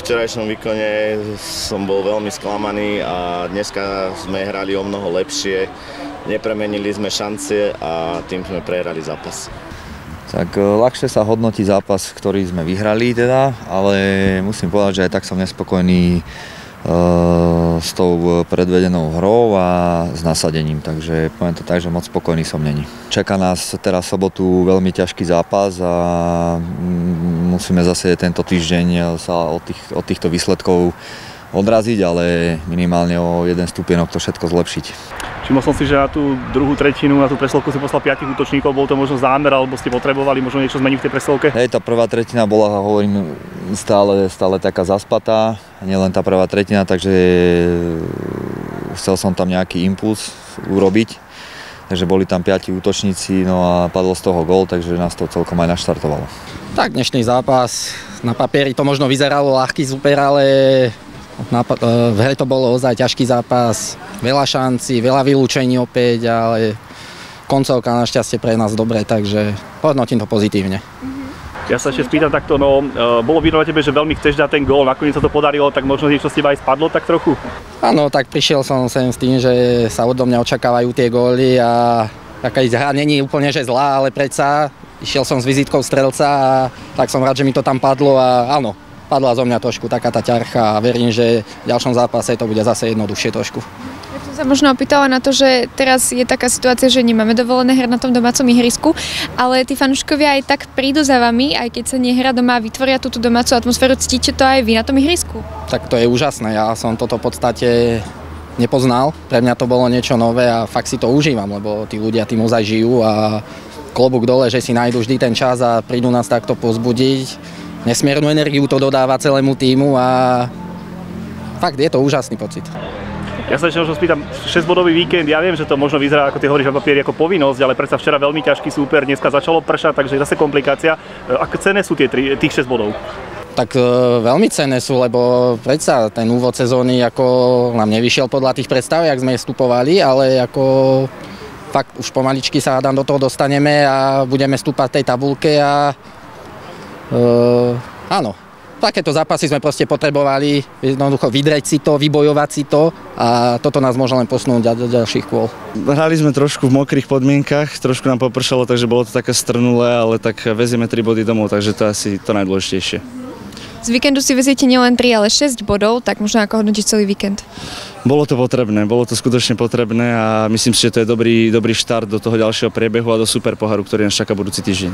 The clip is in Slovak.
včerajšom výkone som bol veľmi sklamaný a dneska sme hrali o mnoho lepšie. Nepremenili sme šance a tým sme prehrali zápas. Tak ľahšie sa hodnotí zápas, ktorý sme vyhrali teda, ale musím povedať, že aj tak som nespokojný s tou predvedenou hrou a s nasadením, takže poviem to tak, že moc spokojný som není. Čaká nás teraz sobotu veľmi ťažký zápas a musíme zase tento týždeň sa od týchto výsledkov odraziť, ale minimálne o jeden stupienok to všetko zlepšiť. Všimol som si, že na tú druhú tretinu, na tú presilovku si poslal 5 útočníkov, bol to možno zámer, alebo ste potrebovali možno niečo zmeniť v tej presilovke? Hej, tá prvá tretina bola, hovorím, stále taká zaspatá, nielen tá prvá tretina, takže chcel som tam nejaký impuls urobiť, takže boli tam 5 útočníci, no a padlo z toho gól, takže nás to celkom aj naštartovalo. Tak dnešný zápas, na papieri to možno vyzeralo ľahký super, ale v hre to bolo ozaj ťažký zápas, veľa šancí, veľa vylúčení opäť, ale koncovka našťastie pre nás dobre, takže hodnotím to pozitívne. Ja sa ešte spýtam takto, bolo vidno na tebe, že veľmi chceš dať ten gól, nakoniec sa to podarilo, tak možno niečo z teba aj spadlo tak trochu? Áno, tak prišiel som sem s tým, že sa odo mňa očakávajú tie góly a taká hra není úplne že zlá, ale predsa išiel som s vizitkou strelca a tak som rád, že mi to tam padlo a áno. Padla zo mňa trošku taká tá ťarcha a verím, že v ďalšom zápase to bude zase jednoduchšie trošku. Ja som sa možno opýtala na to, že teraz je taká situácia, že nemáme dovolené hrať na tom domácom ihrisku, ale tí fanúškovia aj tak prídu za vami, aj keď sa nehrá doma, vytvoria túto domácu atmosféru, cítite to aj vy na tom ihrisku? Tak to je úžasné, ja som toto v podstate nepoznal, pre mňa to bolo niečo nové a fakt si to užívam, lebo tí ľudia tým ozaj žijú a klobúk dole, že si nájdu vždy ten čas a prídu nás takto povzbudiť. Nesmiernu energiu to dodáva celému tímu a fakt je to úžasný pocit. Ja sa ešte možno spýtam, 6-bodový víkend, ja viem, že to možno vyzerá, ako ty hovoríš na papieri, ako povinnosť, ale predsa včera veľmi ťažký súper, dneska začalo pršať, takže zase komplikácia. Ako cenné sú tých 6 bodov? Tak veľmi cenné sú, lebo predsa ten úvod sezóny ako nám nevyšiel podľa tých predstav, jak sme vstupovali, ale ako fakt už pomaličky sa do toho dostaneme a budeme stúpať v tej tabuľke a áno, takéto zápasy sme proste potrebovali, jednoducho vydreť si to, vybojovať si to a toto nás môže len posunúť do ďalších kôl. Hrali sme trošku v mokrých podmienkach, trošku nám popršalo, takže bolo to také strnulé, ale tak vezieme 3 body domov, takže to je asi to najdôležitejšie. Z víkendu si veziete nielen 3, ale 6 bodov, tak možno ako hodnotiť celý víkend? Bolo to potrebné, bolo to skutočne potrebné a myslím si, že to je dobrý štart do toho ďalšieho priebehu a do super poháru, ktorý nás čaká budúci týždeň.